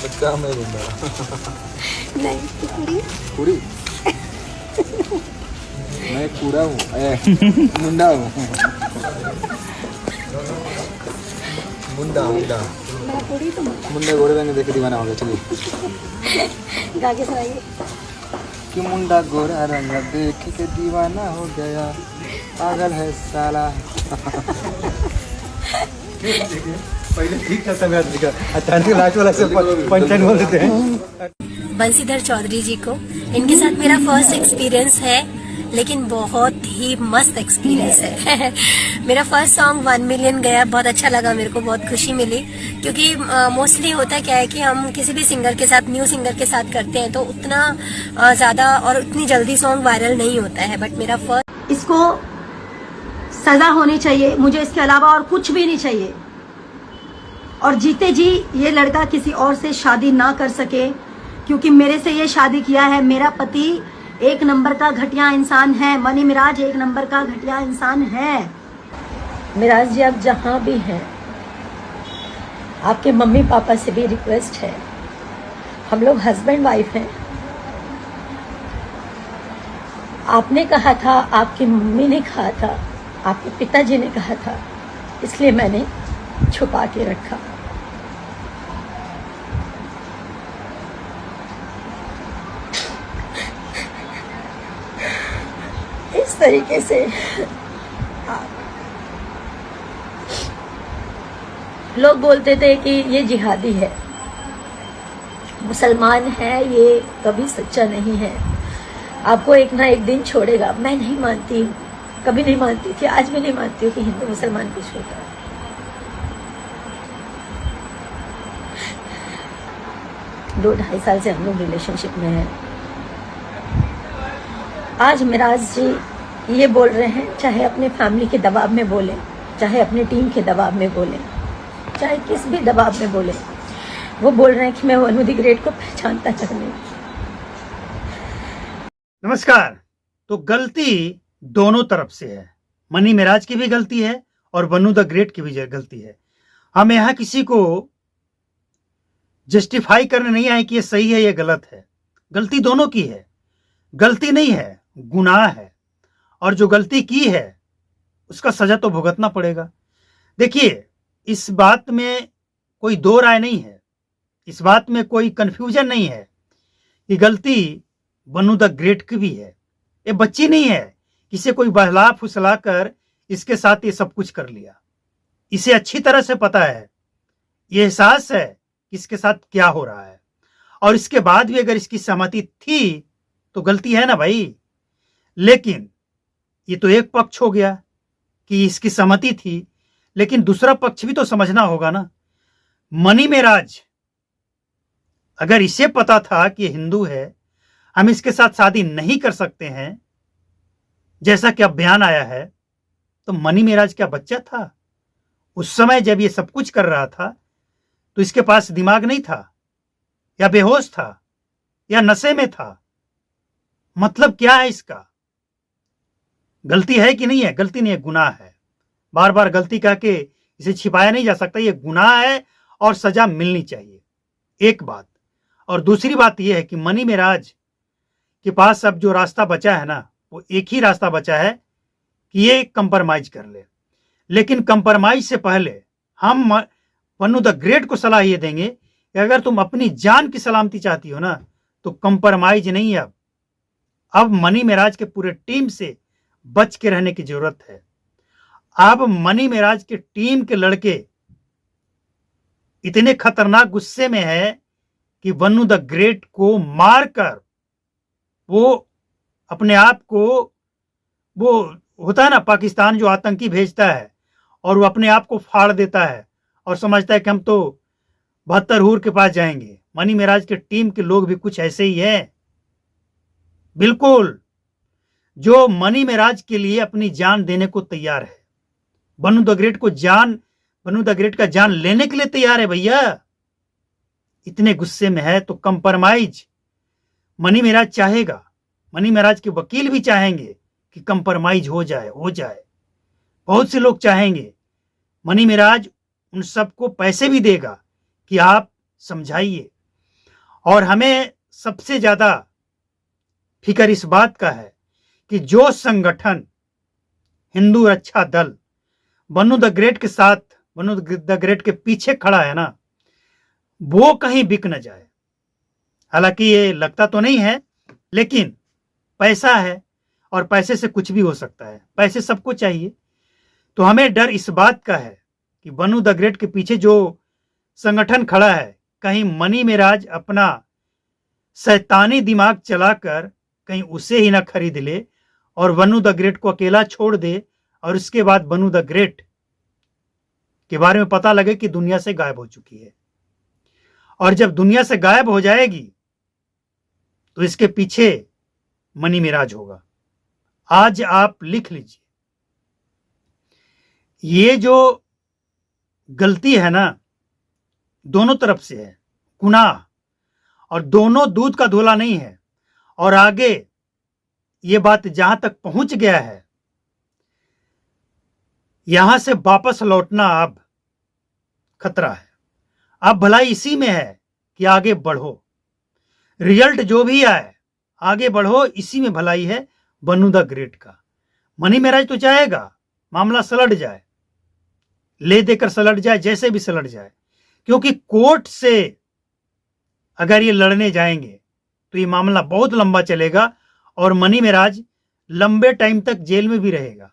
बच्चा मैं गुंडा। नहीं तू कुड़ी कुड़ी मैं कूड़ा हूँ, मुंडा हूँ। मुंडा मुंडा मैं कुड़ी तुम मुंडा गोरे रंग देख के दीवाना हो गया। चलिए गा के सुनाइए। कि मुंडा गोरा रंग देख के दीवाना हो गया, पागल है साला। पहले ठीक था मैं अचानक लास्ट वाला से पंचन बोल देते हैं। बंसीधर चौधरी जी को, इनके साथ मेरा फर्स्ट एक्सपीरियंस है, लेकिन बहुत ही मस्त एक्सपीरियंस है। मेरा फर्स्ट सॉन्ग 1 मिलियन गया, बहुत अच्छा लगा मेरे को, बहुत खुशी मिली। क्योंकि मोस्टली होता क्या है कि हम किसी भी सिंगर के साथ, न्यू सिंगर के साथ करते हैं तो उतना ज्यादा और उतनी जल्दी सॉन्ग वायरल नहीं होता है। बट मेरा फर्स्ट, इसको सजा होनी चाहिए, मुझे इसके अलावा और कुछ भी नहीं चाहिए। और जीते जी ये लड़का किसी और से शादी ना कर सके, क्योंकि मेरे से ये शादी किया है। मेरा पति एक नंबर का घटिया इंसान है, मनी मिराज एक नंबर का घटिया इंसान है। मिराज जी आप जहां भी हैं, आपके मम्मी पापा से भी रिक्वेस्ट है, हम लोग हस्बैंड वाइफ हैं। आपने कहा था, आपकी मम्मी ने कहा था, आपके पिताजी ने कहा था, इसलिए मैंने छुपा के रखा। इस तरीके से लोग बोलते थे कि ये जिहादी है, मुसलमान है, ये कभी सच्चा नहीं है, आपको एक ना एक दिन छोड़ेगा। मैं नहीं मानती हूँ, कभी नहीं मानती थी, आज भी नहीं मानती हूँ कि हिंदू मुसलमान कुछ होता है। 2-2.5 साल से हम लोग रिलेशनशिप में हैं। आज मिराज जी ये बोल रहे हैं, चाहे अपने फैमिली के दबाव में बोले, चाहे अपने टीम के दबाव में बोले, चाहे किस भी दबाव में बोले, वो बोल रहे हैं कि मैं वनु द ग्रेट को पहचानता नहीं। नमस्कार। तो गलती दोनों तरफ से है, मनी मिराज की भी गलती है और वनु द ग्रेट की भी गलती है। हम यहाँ किसी को जस्टिफाई करने नहीं आए कि ये सही है ये गलत है, गलती दोनों की है। गलती नहीं है, गुनाह है, और जो गलती की है उसका सजा तो भुगतना पड़ेगा। देखिए, इस बात में कोई दो राय नहीं है, इस बात में कोई कंफ्यूजन नहीं है कि गलती वनु द ग्रेट की भी है। ये बच्ची नहीं है, इसे कोई बहला फुसला कर इसके साथ ये सब कुछ कर लिया। इसे अच्छी तरह से पता है, ये एहसास है कि इसके साथ क्या हो रहा है, और इसके बाद भी अगर इसकी सहमति थी तो गलती है ना भाई। लेकिन ये तो एक पक्ष हो गया कि इसकी सहमति थी, लेकिन दूसरा पक्ष भी तो समझना होगा ना। मनी मिराज, अगर इसे पता था कि हिंदू है, हम इसके साथ शादी नहीं कर सकते हैं, जैसा कि अब बयान आया है, तो मनी मिराज क्या बच्चा था? उस समय जब ये सब कुछ कर रहा था तो इसके पास दिमाग नहीं था, या बेहोश था, या नशे में था? मतलब क्या है इसका? गलती है कि नहीं है? गलती नहीं है, गुनाह है। बार बार गलती कह के इसे छिपाया नहीं जा सकता, ये गुनाह है और सजा मिलनी चाहिए, एक बात। और दूसरी बात यह है कि मनी मिराज के पास अब जो रास्ता बचा है ना, वो एक ही रास्ता बचा है कि ये कंप्रोमाइज कर ले। लेकिन कंप्रोमाइज से पहले हम वनु द ग्रेट को सलाह ये देंगे कि अगर तुम अपनी जान की सलामती चाहती हो ना, तो कंप्रोमाइज नहीं। अब मनी मिराज के पूरे टीम से बच के रहने की जरूरत है। अब मनी मिराज के टीम के लड़के इतने खतरनाक गुस्से में है कि वनु द ग्रेट को मारकर वो अपने आप को, वो होता है ना पाकिस्तान जो आतंकी भेजता है, और वो अपने आप को फाड़ देता है और समझता है कि हम तो 72 हूर के पास जाएंगे। मनी मिराज के टीम के लोग भी कुछ ऐसे ही है, बिल्कुल, जो मनी मिराज के लिए अपनी जान देने को तैयार है। वनु द ग्रेट का जान लेने के लिए तैयार है भैया। इतने गुस्से में है तो कंप्रोमाइज मनी मिराज चाहेगा, मनी मिराज के वकील भी चाहेंगे कि कंप्रोमाइज हो जाए। बहुत से लोग चाहेंगे। मनी मिराज उन सबको पैसे भी देगा कि आप समझाइए, और हमें सबसे ज्यादा फिक्र इस बात का है कि जो संगठन हिंदू रक्षा दल बन्नू द ग्रेट के साथ, बन्नू द ग्रेट के पीछे खड़ा है ना, वो कहीं बिक न जाए। हालांकि ये लगता तो नहीं है, लेकिन पैसा है और पैसे से कुछ भी हो सकता है, पैसे सबको चाहिए। तो हमें डर इस बात का है कि बन्नू द ग्रेट के पीछे जो संगठन खड़ा है, कहीं मनी मेराज अपना शैतानी दिमाग चलाकर कहीं उसे ही ना खरीद ले और बन्नू द ग्रेट को अकेला छोड़ दे, और उसके बाद बन्नू द ग्रेट के बारे में पता लगे कि दुनिया से गायब हो चुकी है। और जब दुनिया से गायब हो जाएगी तो इसके पीछे मनी मेराज होगा। आज आप लिख लीजिए, ये जो गलती है ना, दोनों तरफ से है, गुनाह, और दोनों दूध का धोला नहीं है। और आगे ये बात जहां तक पहुंच गया है, यहां से वापस लौटना अब खतरा है। अब भलाई इसी में है कि आगे बढ़ो, रिजल्ट जो भी आए आगे बढ़ो, इसी में भलाई है बन्नू द ग्रेट का। मनी मेराज तो चाहेगा मामला सलट जाए, ले देकर सलट जाए, जैसे भी सलट जाए, क्योंकि कोर्ट से अगर ये लड़ने जाएंगे तो ये मामला बहुत लंबा चलेगा और मनी मेराज लंबे टाइम तक जेल में भी रहेगा।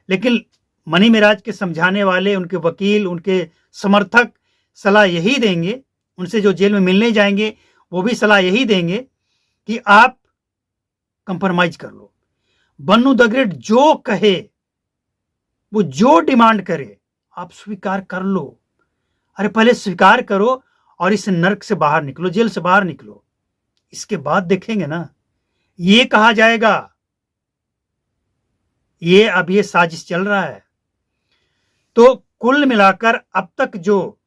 लेकिन मनी मेराज के समझाने वाले, उनके वकील, उनके समर्थक सलाह यही देंगे, उनसे जो जेल में मिलने जाएंगे वो भी सलाह यही देंगे कि आप कंप्रोमाइज कर लो। बन्नू द ग्रेट जो कहे, वो जो डिमांड करे, आप स्वीकार कर लो। अरे पहले स्वीकार करो और इस नर्क से बाहर निकलो, जेल से बाहर निकलो। इसके बाद देखेंगे ना, ये कहा जाएगा अब ये साजिश चल रहा है। तो कुल मिलाकर अब तक जो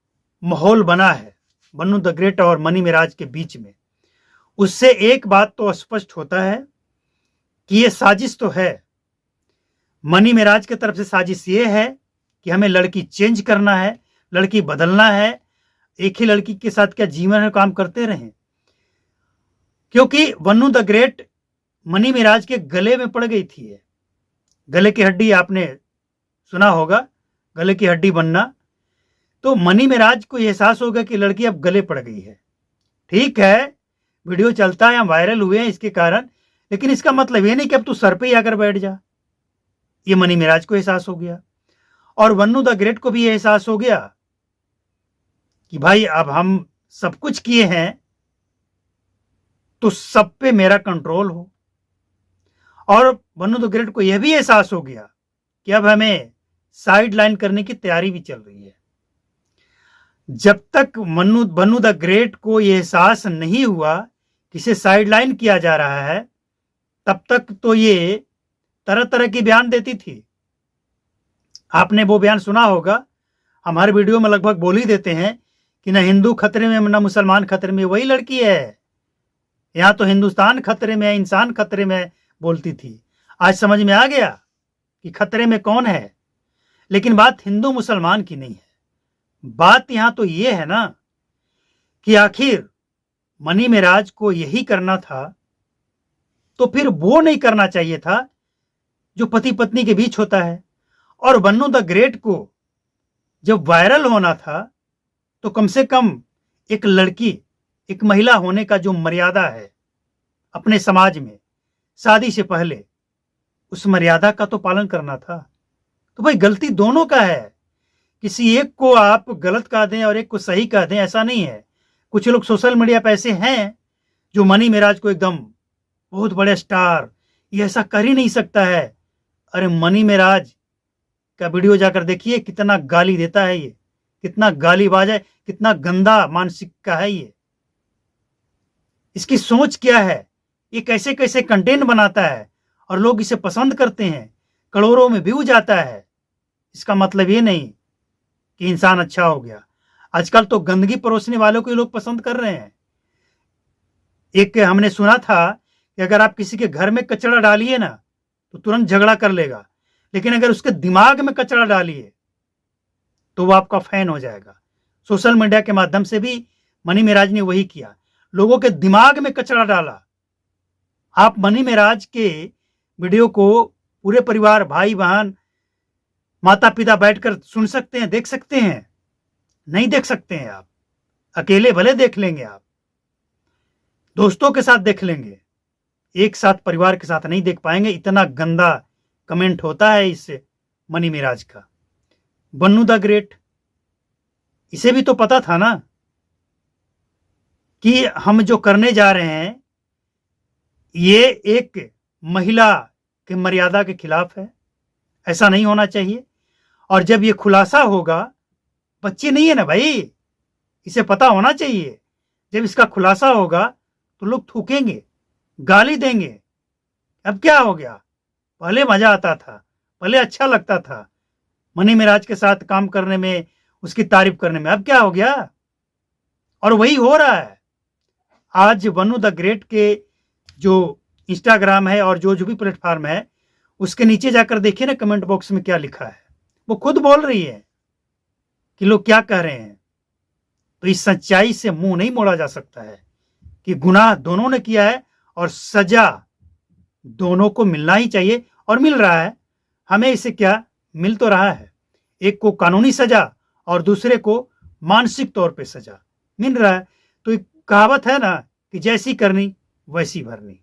माहौल बना है बन्नू द ग्रेट और मनी मेराज के बीच में, उससे एक बात तो स्पष्ट होता है कि ये साजिश तो है। मनी मेराज की तरफ से साजिश ये है कि हमें लड़की चेंज करना है, लड़की बदलना है, एक ही लड़की के साथ क्या जीवन में काम करते रहें। क्योंकि बन्नू द ग्रेट मनी मेराज के गले में पड़ गई थी। गले की हड्डी आपने सुना होगा, गले की हड्डी बनना। तो मनी मेराज को एहसास होगा कि लड़की अब गले पड़ गई है। ठीक है, वीडियो चलता है, हम वायरल हुए हैं इसके कारण, लेकिन इसका मतलब ये नहीं कि अब तू सर पे ही आकर बैठ जा। ये मनी मेराज को एहसास हो गया और बन्नू द ग्रेट को भी एहसास हो गया कि भाई अब हम सब कुछ किए हैं तो सब पे मेरा कंट्रोल हो। और बन्नू द ग्रेट को यह भी एहसास हो गया कि अब हमें साइड लाइन करने की तैयारी भी चल रही है। जब तक बन्नू द ग्रेट को यह एहसास नहीं हुआ कि इसे साइड लाइन किया जा रहा है, तब तक तो ये तरह तरह की बयान देती थी। आपने वो बयान सुना होगा, हम हर वीडियो में लगभग बोल ही देते हैं कि न हिंदू खतरे में न मुसलमान खतरे में, वही लड़की है। यहां तो हिंदुस्तान खतरे में है, इंसान खतरे में, बोलती थी। आज समझ में आ गया कि खतरे में कौन है। लेकिन बात हिंदू मुसलमान की नहीं है, बात यहां तो ये है ना कि आखिर मनी मेराज को यही करना था तो फिर वो नहीं करना चाहिए था जो पति पत्नी के बीच होता है। और बन्नू द ग्रेट को जब वायरल होना था तो कम से कम एक लड़की, एक महिला होने का जो मर्यादा है अपने समाज में, शादी से पहले उस मर्यादा का तो पालन करना था। तो भाई गलती दोनों का है, किसी एक को आप गलत कह दें और एक को सही कह दें, ऐसा नहीं है। कुछ लोग सोशल मीडिया पे ऐसे हैं जो मनी मेराज को एकदम बहुत बड़े स्टार, ये ऐसा कर ही नहीं सकता है। अरे मनी मेराज का वीडियो जाकर देखिए, कितना गाली देता है ये, कितना गालीबाज है, कितना गंदा मानसिक का है ये। इसकी सोच क्या है, ये कैसे कैसे कंटेंट बनाता है और लोग इसे पसंद करते हैं, करोड़ों में व्यू जाता है। इसका मतलब ये नहीं कि इंसान अच्छा हो गया। आजकल तो गंदगी परोसने वालों को लोग पसंद कर रहे हैं। एक हमने सुना था कि अगर आप किसी के घर में कचरा डालिए ना तो तुरंत झगड़ा कर लेगा, लेकिन अगर उसके दिमाग में कचरा डालिए तो वो आपका फैन हो जाएगा। सोशल मीडिया के माध्यम से भी मनी मेराज ने वही किया। लोगों के दिमाग में कचरा डाला। आप मनी मेराज के वीडियो को पूरे परिवार, भाई बहन, माता पिता बैठकर सुन सकते हैं, देख सकते हैं? नहीं देख सकते हैं। आप अकेले भले देख लेंगे, आप दोस्तों के साथ देख लेंगे, एक साथ परिवार के साथ नहीं देख पाएंगे। इतना गंदा कमेंट होता है इस मनी मेराज का। बन्नू द ग्रेट, इसे भी तो पता था ना कि हम जो करने जा रहे हैं ये एक महिला की मर्यादा के खिलाफ है, ऐसा नहीं होना चाहिए। और जब ये खुलासा होगा, बच्चे नहीं है ना भाई, इसे पता होना चाहिए। जब इसका खुलासा होगा तो लोग थूकेंगे, गाली देंगे। अब क्या हो गया? पहले मजा आता था, पहले अच्छा लगता था मनी मेराज के साथ काम करने में, उसकी तारीफ करने में। अब क्या हो गया? और वही हो रहा है। आज बन्नू द ग्रेट के जो इंस्टाग्राम है और जो भी प्लेटफॉर्म है, उसके नीचे जाकर देखिए ना कमेंट बॉक्स में क्या लिखा है। वो खुद बोल रही है कि लोग क्या कह रहे हैं। तो इस सच्चाई से मुंह नहीं मोड़ा जा सकता है कि गुनाह दोनों ने किया है और सजा दोनों को मिलना ही चाहिए, और मिल रहा है। हमें इसे क्या मिल तो रहा है, एक को कानूनी सजा और दूसरे को मानसिक तौर पे सजा मिल रहा है। तो एक कहावत है ना कि जैसी करनी वैसी भरनी।